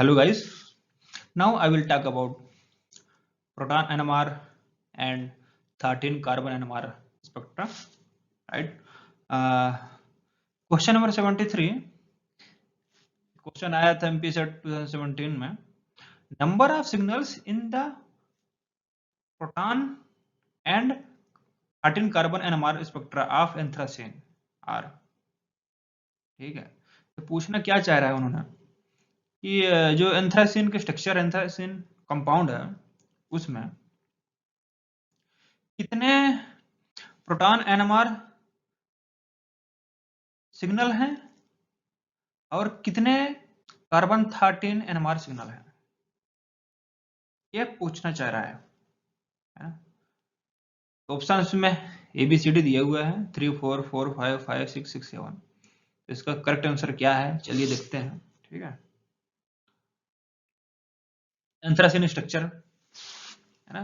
Hello guys, now I will talk about proton NMR and 13 carbon NMR spectra, right? Question number 73, question आया था MP set 2017 में. Number of signals in the proton and 13 carbon NMR spectra of anthracene are. ठीक है, तो पूछना क्या चाह रहा है उन्होंने कि जो एंथ्रासीन के स्ट्रक्चर, एंथ्रासीन कंपाउंड है, उसमें कितने प्रोटॉन एनएमआर सिग्नल हैं और कितने कार्बन 13 एनएमआर सिग्नल हैं, ये पूछना चाह रहा है. तो ऑप्शन में ABCD दिया हुआ है 3 4 4 5 5 6 6 7. तो इसका करेक्ट आंसर क्या है, चलिए देखते हैं. ठीक है, एंथ्रासीन स्ट्रक्चर है ना,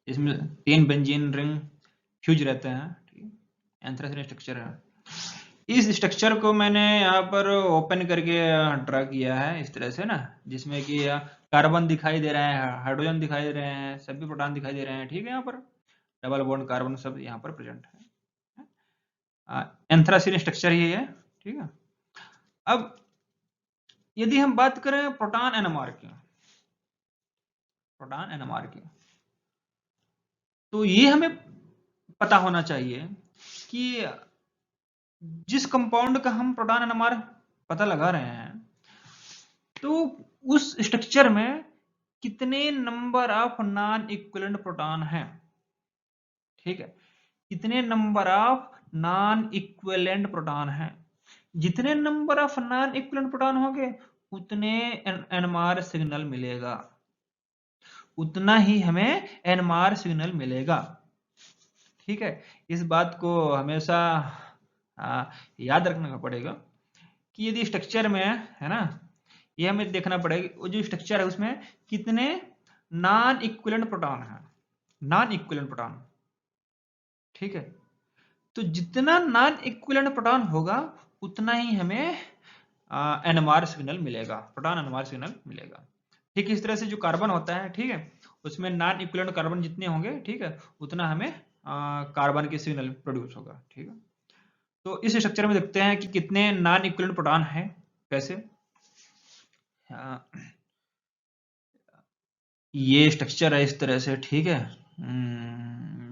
इसमें 3 बेंजीन रिंग फ्यूज रहते हैं. ठीक, एंथ्रासीन स्ट्रक्चर है. इस स्ट्रक्चर को मैंने यहाँ पर ओपन करके ड्रा किया है इस तरह से ना, जिसमें कि कार्बन दिखाई दे रहे हैं, हाइड्रोजन दिखाई दे रहे हैं, सभी प्रोटॉन दिखाई दे रहे हैं. ठीक है, यहाँ पर डबल बॉन्ड कार्बन सब यहाँ पर प्रेजेंट है. एंथ्रासीन स्ट्रक्चर ये है. ठीक है, अब यदि हम बात करें प्रोटॉन एनएमआर की, तो ये हमें पता होना चाहिए कि जिस कंपाउंड का हम प्रोटॉन एनएमआर पता लगा रहे हैं, तो उस स्ट्रक्चर में कितने number of non equivalent proton हैं. ठीक है, कितने number of non equivalent proton हैं. जितने number of non equivalent proton होंगे उतने एनएमआर सिग्नल मिलेगा, उतना ही हमें एनएमआर सिग्नल मिलेगा. ठीक है, इस बात को हमेशा याद रखना पड़ेगा कि यदि स्ट्रक्चर में है ना, ये हमें देखना पड़ेगा वो जो स्ट्रक्चर है उसमें कितने नॉन इक्विवेलेंट प्रोटॉन है, नॉन इक्विवेलेंट प्रोटॉन. ठीक है, तो जितना नॉन इक्विवेलेंट प्रोटॉन होगा उतना ही हमें एनएमआर सिग्नल मिलेगा, प्रोटॉन एनएमआर सिग्नल मिलेगा. ठीक, इस तरह से जो कार्बन होता है, ठीक है, उसमें नॉन इक्विवेलेंट कार्बन जितने होंगे, ठीक है, उतना हमें कार्बन के सिग्नल प्रोड्यूस होगा. ठीक है, तो इस स्ट्रक्चर में देखते हैं कि कितने नॉन इक्विवेलेंट प्रोटॉन हैं. कैसे, ये स्ट्रक्चर है इस तरह से. ठीक है,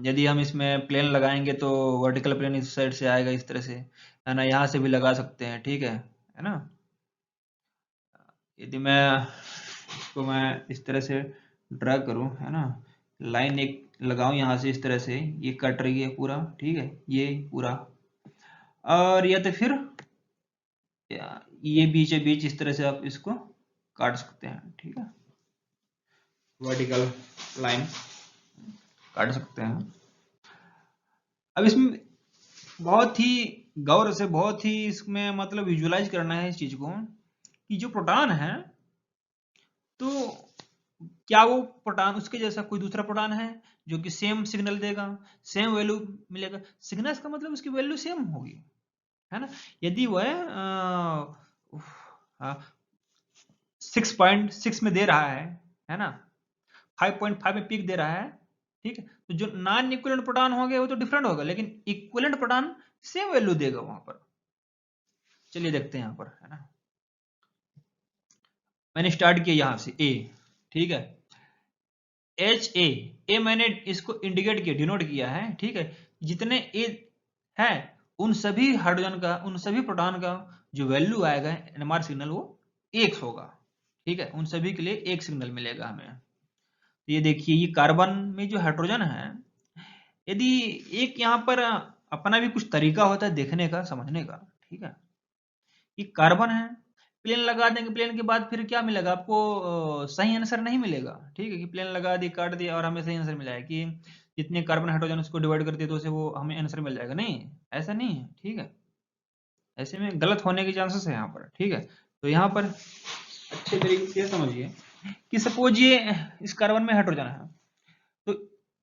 यदि हम इसमें प्लेन लगाएंगे तो वर्टिकल प्लेन इस साइड से आएगा इस तरह से, है ना, यहाँ से भी लगा सकते हैं. ठीक है ना, यदि मैं इसको इस तरह से ड्रा करूं, है ना, लाइन एक लगाऊं यहाँ से इस तरह से, ये कट रही है पूरा. ठीक है, ये पूरा, और या तो फिर ये बीच इस तरह से आप इसको काट सकते हैं. ठीक है, वर्टिकल लाइन काट सकते हैं. अब इसमें बहुत ही गौर से, बहुत ही इसमें मतलब विजुअलाइज करना है इस चीज को कि जो प्रोटॉन है, तो क्या वो प्रोटॉन उसके जैसा कोई दूसरा प्रोटॉन है जो कि सेम सिग्नल देगा, सेम वैल्यू मिलेगा. सिग्नल का मतलब उसकी वैल्यू सेम होगी, है ना. यदि वह 6.6 में दे रहा है ना, 5.5 में पीक दे रहा है. ठीक है, तो जो नॉन इक्विवेलेंट प्रोटॉन होंगे वो तो डिफरेंट होगा, लेकिन इक्विवेलेंट प्रोटॉन सेम वैल्यू देगा वहां पर. चलिए देखते हैं यहाँ पर, है ना. मैंने स्टार्ट किया यहाँ से A. ठीक है, HA मैंने इसको इंडिकेट किया, डिनोट किया है. ठीक है, जितने A है उन सभी हाइड्रोजन का, उन सभी प्रोटॉन का जो वैल्यू आएगा एनएमआर सिग्नल वो 1 होगा. ठीक है, उन सभी के लिए 1 सिग्नल मिलेगा हमें. तो ये देखिए, ये कार्बन में जो हाइड्रोजन है, यदि एक यहाँ पर अपना भी कुछ तरीका होता है देखने का, समझने का. ठीक है, ये कार्बन है, प्लेन लगा देंगे, प्लेन के बाद फिर क्या मिलेगा आपको, सही आंसर नहीं मिलेगा. ठीक है, कि प्लेन लगा दी, काट दिया और हमें सही आंसर मिला है कि जितने कार्बन हाइड्रोजन उसको डिवाइड कर दिए तो उसे वो हमें आंसर मिल जाएगा. नहीं, ऐसा नहीं है. ठीक है, ऐसे में गलत होने के चांसेस है यहाँ पर. ठीक है, तो यहाँ पर अच्छे तरीके से समझिए कि सपोज ये इस कार्बन में हाइड्रोजन है, तो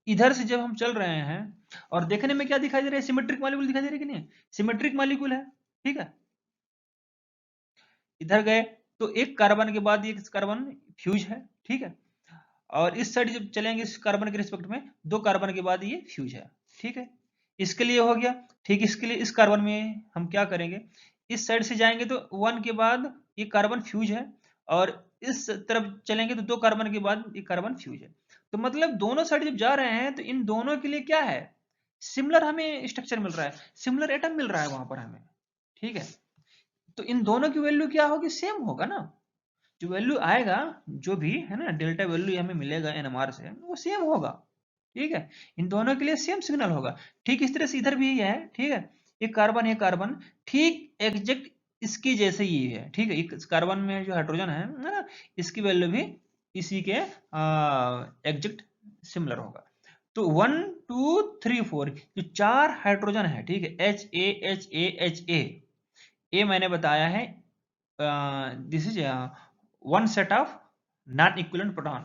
इधर से जब हम चल रहे हैं और देखने में क्या दिखाई दे रहा है, सिमेट्रिक मॉलिक्यूल दिखाई दे रहा है कि नहीं, सिमेट्रिक मॉलिक्यूल है. ठीक है, इधर गए तो एक कार्बन के बाद एक कार्बन फ्यूज है, ठीक है, और इस साइड जब चलेंगे इस कार्बन के रिस्पेक्ट में 2 कार्बन के बाद ये फ्यूज है, ठीक है, इसके लिए हो गया। ठीक, इसके लिए इस कार्बन में हम क्या करेंगे, इस साइड से जाएंगे तो 1 के बाद ये कार्बन फ्यूज है, और इस तरफ चलेंगे तो 2 कार्बन के बाद ये कार्बन फ्यूज है। तो मतलब दोनों साइड जब जा रहे हैं तो इन दोनों के लिए क्या है, सिमिलर हमें स्ट्रक्चर मिल रहा है, सिमिलर एटम मिल रहा है वहां पर हमें, ठीक है। तो इन दोनों की वैल्यू क्या होगी, सेम होगा ना, जो वैल्यू आएगा जो भी है ना, डेल्टा वैल्यू हमें मिलेगा एनएमआर से वो सेम होगा, ठीक है, इन दोनों के लिए सेम सिग्नल होगा। ठीक इस तरह से इधर भी यही है, ठीक है, ये कार्बन ठीक एग्जैक्ट इसकी जैसे ही है, ठीक है, इस कार्बन में जो हाइड्रोजन है ना, इसकी वैल्यू भी इसी के एग्जैक्ट सिमिलर होगा। तो 1 2 3 4 जो 4 हाइड्रोजन है, ठीक है, ए मैंने बताया है, this is one set of non equivalent proton,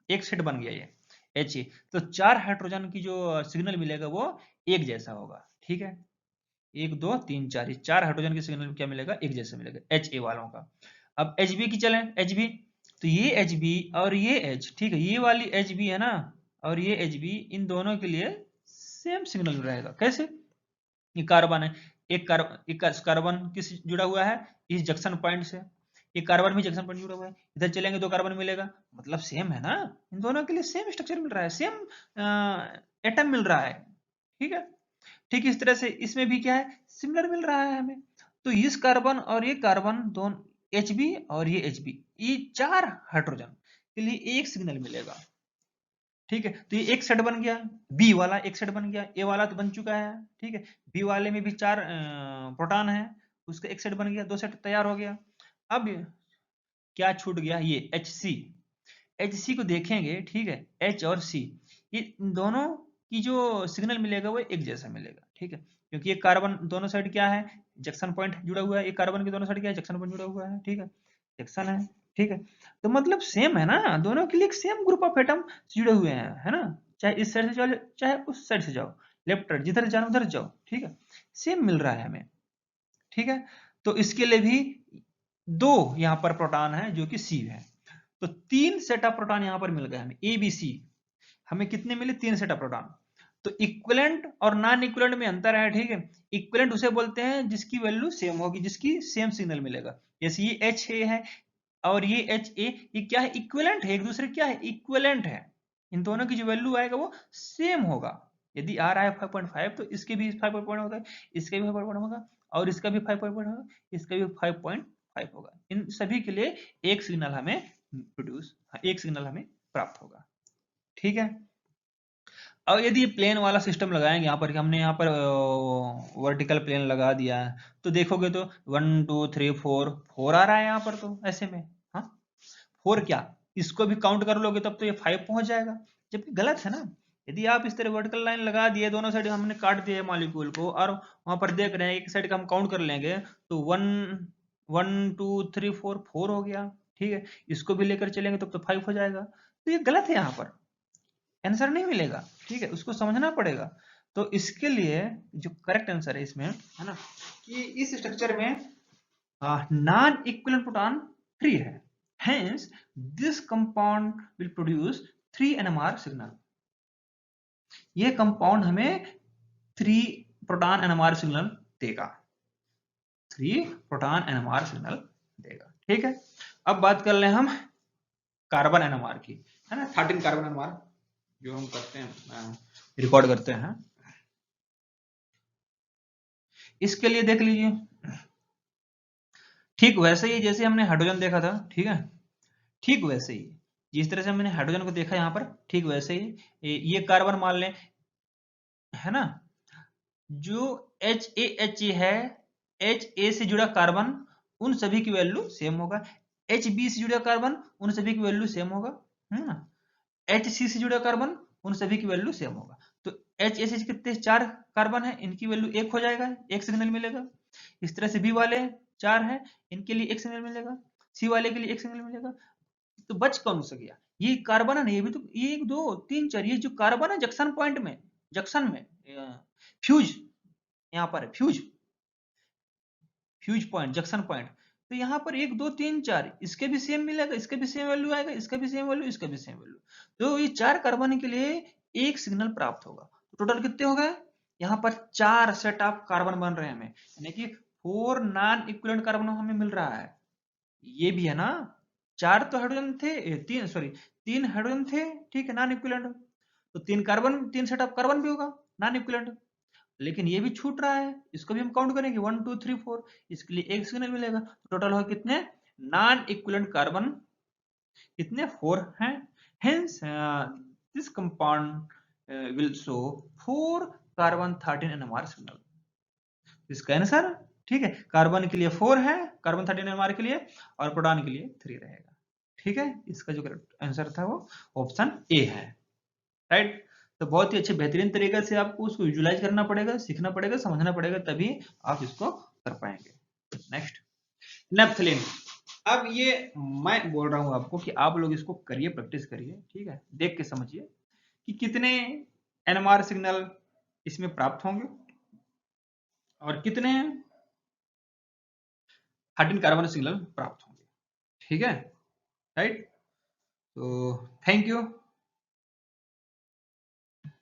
एक सेट बन गया ये He। तो 4 हाइड्रोजन की जो सिग्नल मिलेगा वो एक जैसा होगा, ठीक है, 1 2 3 4 ये 4 हाइड्रोजन की सिग्नल क्या मिलेगा, एक जैसा मिलेगा Ha वालों का। अब Hb की चलें, Hb तो ये Hb और ये H, ठीक है, ये वाली Hb है ना और ये Hb, इन दोनों के लिए सेम सिग्नल रहेगा। कैसे, ये कार्बन है, एक कार्बन किस जुड़ा हुआ है, इस जंक्शन पॉइंट से, ये कार्बन भी जंक्शन पॉइंट जुड़ा हुआ है, इधर चलेंगे 2 कार्बन मिलेगा, मतलब सेम है ना, इन दोनों के लिए सेम स्ट्रक्चर मिल रहा है, सेम एटम मिल रहा है, ठीक है। ठीक इस तरह से इसमें भी क्या है, सिमिलर मिल रहा है हमें। तो इस कार्बन और ये कार्बन दोनों Hb और ये Hb, ये 4 हाइड्रोजन के लिए एक सिग्नल मिलेगा, ठीक है। तो ये एक सेट बन गया, बी वाला एक सेट बन गया, ए वाला तो बन चुका है, ठीक है, बी वाले में भी 4 प्रोटॉन है, उसका एक सेट बन गया, 2 सेट तैयार हो गया। अब क्या छूट गया, ये HC को देखेंगे, ठीक है, H और C, ये दोनों की जो सिग्नल मिलेगा वो एक जैसा मिलेगा, ठीक है, क्योंकि ये कार्बन दोनों साइड क्या है, जंक्शन पॉइंट जुड़ा हुआ है, ये कार्बन के दोनों साइड क्या है, जंक्शन पॉइंट जुड़ा हुआ है, ठीक है, जंक्शन है, ठीक है। तो मतलब सेम है ना, दोनों के लिए एक सेम ग्रुप ऑफ एटम जुड़े हुए हैं, है ना, चाहे इस साइड से जाओ चाहे उस साइड से जाओ, लेफ्ट राइट जिधर जाना उधर जाओ, ठीक है, सेम मिल रहा है हमें, ठीक है। तो इसके लिए भी 2 यहाँ पर प्रोटॉन है जो कि C है, तो 3 सेट ऑफ प्रोटॉन यहाँ पर मिल गए हमें, A B C, हमें कितने मिले, 3 सेट ऑफ प्रोटॉन। तो इक्विवेलेंट और नॉन इक्विवेलेंट में अंतर है, ठीक है, इक्विवेलेंट उसे बोलते हैं जिसकी वैल्यू सेम होगी, जिसकी सेम सिग्नल मिलेगा, जैसे ये HA है और ये HA, ये क्या है, इक्विवेलेंट है, एक दूसरे क्या है, इक्विवेलेंट है, इन दोनों की जो वैल्यू आएगा वो सेम होगा। यदि आ रहा है 5.5 तो इसके भी 5.5 होगा, इसके भी 5.5 होगा, और इसका भी 5.5 होगा, इसका भी 5.5 होगा। इन सभी के लिए एक सिग्नल हमें एक सिग्नल हमें प्राप्त होगा, ठीक है। अब यदि ये प्लेन वाला सिस्टम लगाएंगे यहाँ पर, कि हमने यहाँ पर वर्टिकल प्लेन लगा दिया है, तो देखोगे तो 1 2 3 4 आ रहा है यहाँ पर, तो ऐसे में हाँ 4 क्या, इसको भी काउंट कर लोगे तब तो ये 5 पहुंच जाएगा, जबकि गलत है ना। यदि आप इस तरह वर्टिकल लाइन लगा दिए, दोनों साइड हमने काट दिया मॉलिक्यूल को, और वहां पर देख रहे हैं एक साइड का हम काउंट कर लेंगे, तो 1 1 2 3 4 हो गया, ठीक है, इसको भी लेकर चलेंगे तब तो 5 हो जाएगा। तो ये गलत है, यहाँ पर आंसर नहीं मिलेगा, ठीक है, उसको समझना पड़ेगा। तो इसके लिए जो करेक्ट आंसर है इसमें, है ना, कि इस स्ट्रक्चर में नॉन इक्विवेलेंट प्रोटॉन 3 है, hence this compound will produce 3 NMR signal. ये कंपाउंड हमें 3 प्रोटॉन NMR सिग्नल देगा, 3 प्रोटॉन NMR सिग्नल देगा, ठीक है। अब बात कर ले हम कार्बन NMR की, है ना, 13 कार्बन NMR जो हम करते हैं, रिकॉर्ड करते हैं। इसके लिए देख लीजिए, ठीक वैसे ही जैसे हमने हाइड्रोजन देखा था, ठीक है, ठीक वैसे ही जिस तरह से हमने हाइड्रोजन को देखा यहाँ पर, ठीक वैसे ही ये कार्बन मान लें, है ना, जो HA है, HA से जुड़ा कार्बन उन सभी की वैल्यू सेम होगा, HB से जुड़ा कार्बन उन सभी की वैल्यू सेम होगा, है ना, HC से जुड़ा कार्बन उन सभी की वैल्यू सेम होगा। तो HA से कितने 4 कार्बन है, इनकी वैल्यू 1 हो जाएगा, एक सिग्नल मिलेगा। इस तरह से B वाले 4 है, इनके लिए एक सिग्नल मिलेगा, C वाले के लिए एक सिग्नल मिलेगा। तो बच कौन सा गया, ये कार्बन है ना, ये भी तो 1 2 3 4, ये जो कार्बन है जंक्शन पॉइंट में, जंक्शन में फ्यूज, यहाँ पर है फ्यूज पॉइंट, जंक्शन पॉइंट, तो यहाँ पर 1 2 3 4 इसके भी सेम मिलेगा, इसके भी सेम वैल्यू आएगा, इसका भी सेम वैल्यू, इसका भी सेम वैल्यू। तो ये 4 कार्बन के लिए एक सिग्नल प्राप्त होगा। तो टोटल कितने हो गए? यहाँ पर 4 सेट ऑफ कार्बन बन रहे हैं हमें, यानी कि 4 नॉन इक्विवेलेंट कार्बन हमें मिल रहा है। ये भी है ना, 4 तो हाइड्रोजन थे, 3 हाइड्रोजन थे, ठीक है, नॉन इक्विवेलेंट। तो 3 कार्बन, 3 सेट ऑफ कार्बन भी होगा नॉन इक्विवेलेंट। लेकिन ये भी छूट रहा है, इसको भी हम काउंट करेंगे 1 2 3 4, इसके लिए एक सिग्नल मिलेगा। टोटल हो कितने नॉन इक्विवेलेंट कार्बन, कितने 4 हैं। Hence this compound will show 4 carbon 13 NMR signal. इसका आंसर, ठीक है, कार्बन के लिए 4 है, कार्बन 13 NMR के लिए, और प्रोटॉन के लिए 3 रहेगा। ठीक है, इसका जो करेक्ट आंसर था वो ऑप्शन ए है, राइट। तो बहुत ही अच्छे बेहतरीन तरीके से आपको उसको विजुलाइज करना पड़ेगा, सीखना पड़ेगा, समझना पड़ेगा, तभी आप इसको कर पाएंगे। Next, naphthalene. अब ये मैं बोल रहा हूं आपको कि आप लोग इसको करिए, प्रैक्टिस करिए, ठीक है, देख के समझिए कि कितने NMR सिग्नल इसमें प्राप्त होंगे और कितने 13 कार्बन सिग्नल प्राप्त होंगे। ठीक है, राइट। तो थैंक यू।